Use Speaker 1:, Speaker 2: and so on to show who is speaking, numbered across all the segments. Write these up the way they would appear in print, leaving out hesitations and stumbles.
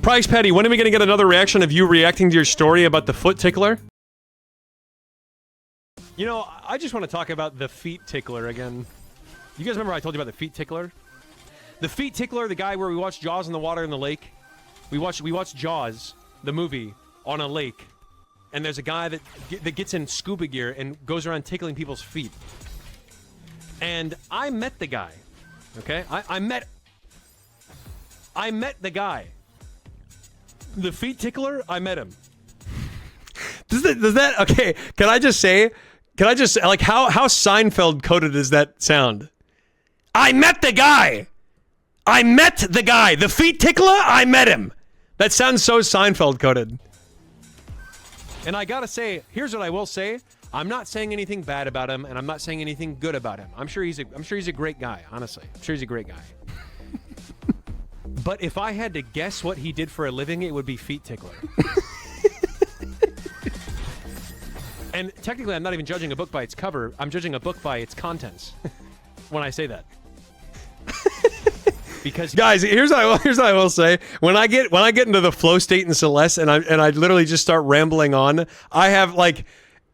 Speaker 1: Price Patty, when are we gonna get another reaction of you reacting to your story about the foot tickler? You know, I just want to talk about the feet tickler again. You guys remember I told you about the feet tickler? The feet tickler, the guy where we watched Jaws in the water in the lake. We watched Jaws, the movie, on a lake. And there's a guy that gets in scuba gear and goes around tickling people's feet. And I met the guy. Okay? I met the guy. The feet tickler, I met him. Does that okay, can I just say, like, how Seinfeld coded does that sound? I met the guy! I met the guy! The feet tickler, I met him! That sounds so Seinfeld coded. And I gotta say, here's what I will say. I'm not saying anything bad about him, and I'm not saying anything good about him. I'm sure he's a great guy, honestly. I'm sure he's a great guy. But if I had to guess what he did for a living, it would be feet tickler. And technically, I'm not even judging a book by its cover. I'm judging a book by its contents when I say that. Because guys, here's what I will say. When I get into the flow state in Celeste and I literally just start rambling on, I have like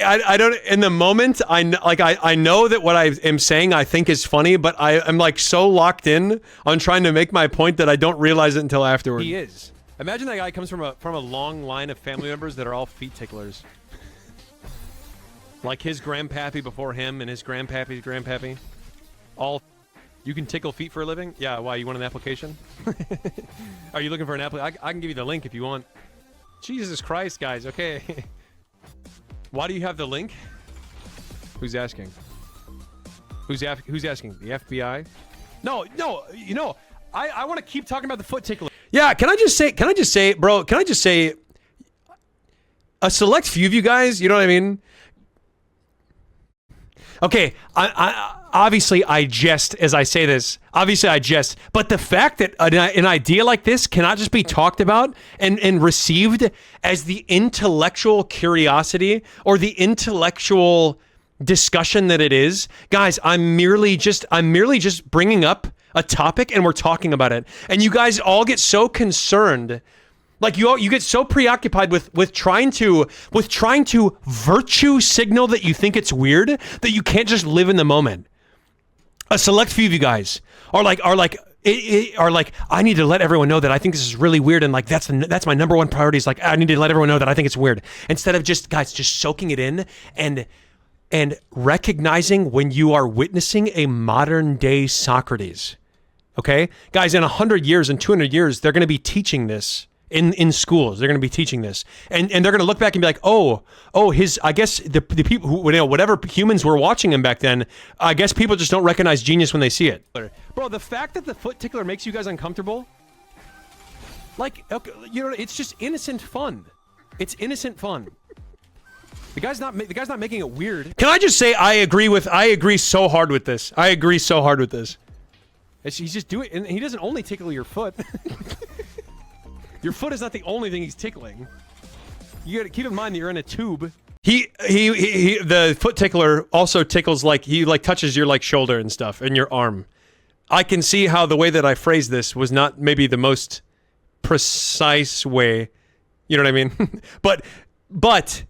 Speaker 1: I don't in the moment I know that what I am saying I think is funny, but I am like so locked in on trying to make my point that I don't realize it until afterward. He is. Imagine that guy comes from a long line of family members that are all feet ticklers. Like his grandpappy before him and his grandpappy's grandpappy. All, you can tickle feet for a living? Yeah, why, you want an application? Are you looking for an application? I can give you the link if you want. Jesus Christ, guys, okay. Why do you have the link? Who's asking? Who's asking? The FBI? No, you know, I want to keep talking about the foot tickler. Yeah, can I just say, bro, a select few of you guys, you know what I mean? Okay, obviously I jest as I say this. Obviously I jest. But the fact that an idea like this cannot just be talked about and received as the intellectual curiosity or the intellectual discussion that it is, guys, I'm merely just bringing up a topic and we're talking about it. And you guys all get so concerned. Like you get so preoccupied with trying to virtue signal that you think it's weird that you can't just live in the moment. A select few of you guys are like I need to let everyone know that I think this is really weird and like that's my number one priority is like I need to let everyone know that I think it's weird instead of just soaking it in and recognizing when you are witnessing a modern day Socrates. Okay, guys, in 100 years and 200 years they're going to be teaching this. In schools, they're going to be teaching this, and they're going to look back and be like, I guess the people who, you know, whatever humans were watching him back then, I guess people just don't recognize genius when they see it. Bro, the fact that the foot tickler makes you guys uncomfortable, like, okay, you know, it's just innocent fun. It's innocent fun. The guy's not making it weird. Can I just say I agree so hard with this. I agree so hard with this. He's just doing, and he doesn't only tickle your foot. Your foot is not the only thing he's tickling. You gotta keep in mind that you're in a tube. The foot tickler also tickles he touches your shoulder and stuff and your arm. I can see how the way that I phrased this was not maybe the most precise way. You know what I mean? but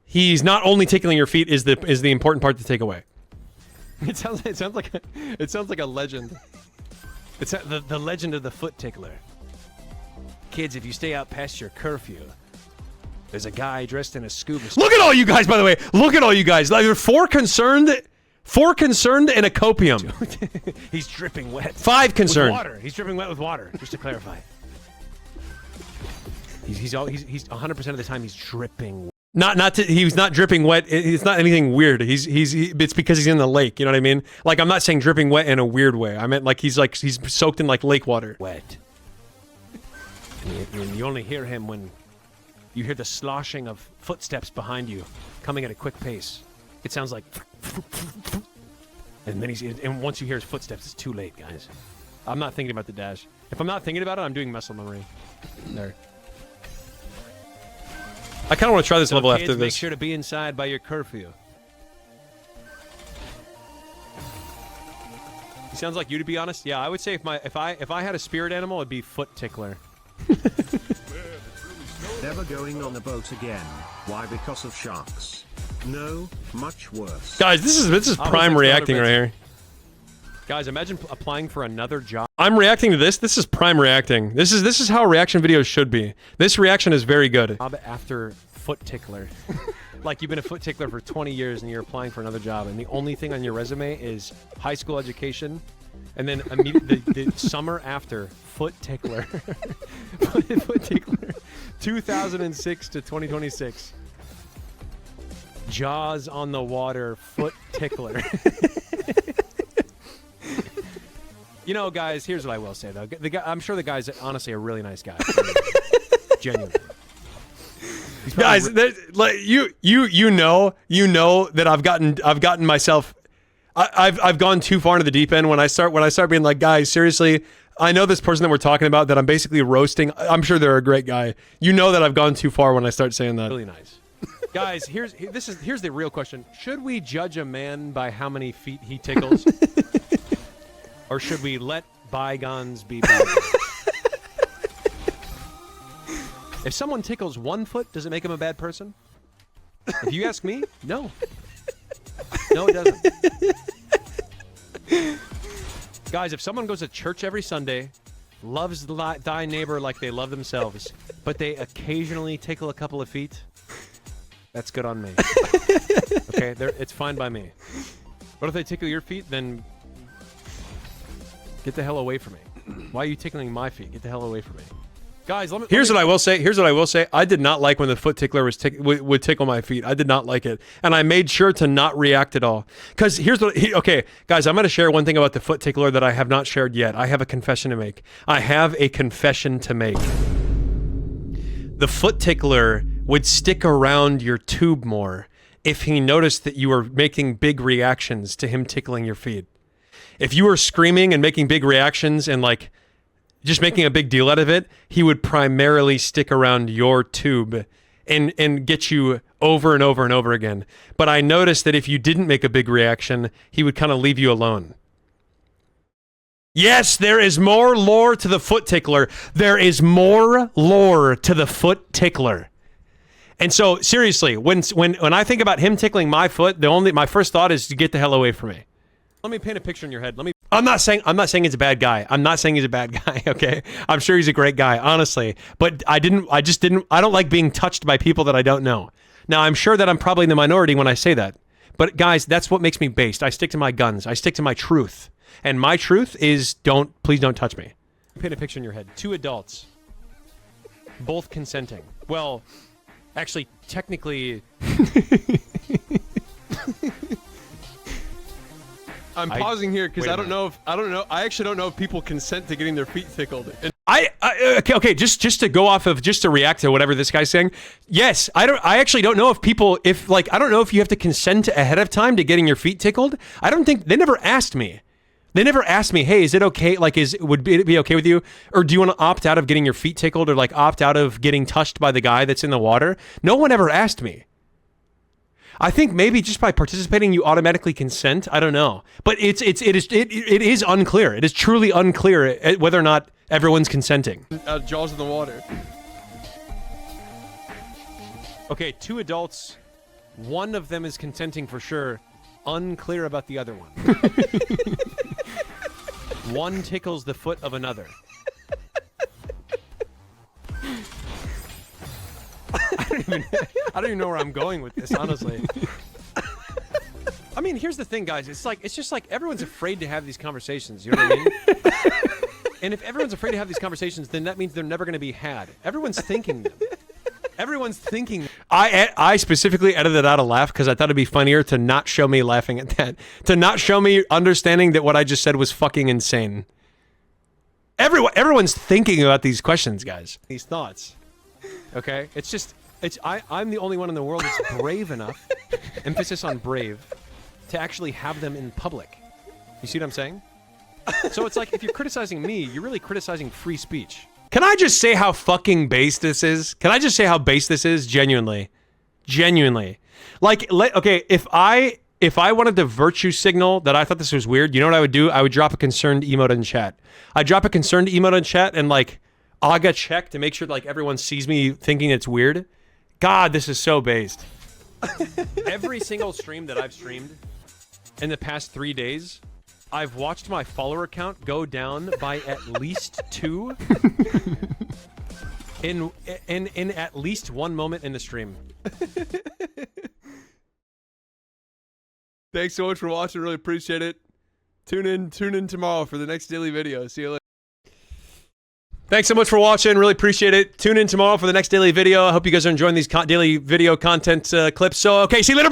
Speaker 1: he's not only tickling your feet is the important part to take away. It sounds like a legend. It's the legend of the foot tickler. Kids, if you stay out past your curfew, there's a guy dressed in a scuba suit. Look at all you guys, by the way. Look at all you guys. Like, four concerned, and a copium. He's dripping wet. 5 concerned. With water. He's dripping wet with water. Just to clarify. He's 100% of the time he's dripping. He's not dripping wet. It's not anything weird. It's because he's in the lake. You know what I mean? Like, I'm not saying dripping wet in a weird way. I meant he's soaked in lake water. Wet. And you only hear him when you hear the sloshing of footsteps behind you, coming at a quick pace. It sounds like, and then once you hear his footsteps, it's too late, guys. I'm not thinking about the dash. If I'm not thinking about it, I'm doing muscle memory. There. I kind of want to try this level after this. Make sure to be inside by your curfew. He sounds like you, to be honest. Yeah, I would say if I had a spirit animal, it'd be foot tickler.
Speaker 2: Never going on a boat again. Why? Because of sharks. No, much worse.
Speaker 1: Guys, this is prime reacting right here. Guys, imagine applying for another job. I'm reacting to this. This is prime reacting. This is how reaction videos should be. This reaction is very good. Job after foot tickler. Like you've been a foot tickler for 20 years and you're applying for another job, and the only thing on your resume is high school education, and then the summer after foot tickler. Foot tickler. 2006 to 2026. Jaws on the water, foot tickler. You know, guys, here's what I will say, though. The guy, I'm sure the guy's honestly a really nice guy. Genuinely. Guys, like you know that I've gotten myself, I've gone too far into the deep end when I start being like, guys, seriously, I know this person that we're talking about that I'm basically roasting. I'm sure they're a great guy. You know that I've gone too far when I start saying that. Really nice. Guys, here's the real question. Should we judge a man by how many feet he tickles? Or should we let bygones be bygones? If someone tickles 1 foot, does it make him a bad person? If you ask me, no. No, it doesn't. Guys, if someone goes to church every Sunday, loves thy neighbor like they love themselves, but they occasionally tickle a couple of feet, that's good on me. Okay, it's fine by me. But if they tickle your feet, then get the hell away from me. Why are you tickling my feet? Get the hell away from me. Guys, here's what I will say. I did not like when the foot tickler would tickle my feet. I did not like it. And I made sure to not react at all. Because okay, guys, I'm going to share one thing about the foot tickler that I have not shared yet. I have a confession to make. The foot tickler would stick around your tube more if he noticed that you were making big reactions to him tickling your feet. If you were screaming and making big reactions and like just making a big deal out of it, he would primarily stick around your tube and get you over and over and over again. But I noticed that if you didn't make a big reaction, he would kind of leave you alone. Yes, there is more lore to the foot tickler. There is more lore to the foot tickler. And so seriously, when I think about him tickling my foot, my first thought is to get the hell away from me. Let me paint a picture in your head. I'm not saying he's a bad guy. I'm not saying he's a bad guy, okay? I'm sure he's a great guy, honestly. But I don't like being touched by people that I don't know. Now, I'm sure that I'm probably in the minority when I say that. But guys, that's what makes me based. I stick to my guns. I stick to my truth. And my truth is please don't touch me. Paint a picture in your head. 2 adults. Both consenting. Well, actually, technically I'm pausing here because I actually don't know if people consent to getting their feet tickled. And okay, just to react to whatever this guy's saying. Yes, I actually don't know if I don't know if you have to consent ahead of time to getting your feet tickled. I don't think they never asked me. They never asked me, hey, is it okay? Like, would it be okay with you? Or do you want to opt out of getting your feet tickled or like opt out of getting touched by the guy that's in the water? No one ever asked me. I think maybe just by participating, you automatically consent. I don't know, but it is unclear. It is truly unclear whether or not everyone's consenting. Jaws in the water. Okay, 2 adults. One of them is consenting for sure. Unclear about the other one. One tickles the foot of another. I don't even know where I'm going with this, honestly. I mean, here's the thing, guys. It's just like everyone's afraid to have these conversations. You know what I mean? And if everyone's afraid to have these conversations, then that means they're never going to be had. Everyone's thinking them. Everyone's thinking. I specifically edited out a laugh because I thought it'd be funnier to not show me laughing at that. To not show me understanding that what I just said was fucking insane. Everyone's thinking about these questions, guys. These thoughts. Okay? I'm the only one in the world that's brave enough, emphasis on brave, to actually have them in public. You see what I'm saying? So it's like, if you're criticizing me, you're really criticizing free speech. Can I just say how fucking base this is? Can I just say how base this is? Genuinely. Like, okay, if I wanted to virtue signal that I thought this was weird, you know what I would do? I would drop a concerned emote in chat. I'd drop a concerned emote in chat and like, AGA check to make sure like everyone sees me thinking it's weird. God, this is so based. Every single stream that I've streamed in the past 3 days, I've watched my follower count go down by at least 2 in at least one moment in the stream.
Speaker 3: Thanks so much for watching. Really appreciate it. Tune in tomorrow for the next daily video. See you later.
Speaker 1: Thanks so much for watching. Really appreciate it. Tune in tomorrow for the next daily video. I hope you guys are enjoying these daily video content clips. So, okay, see you later.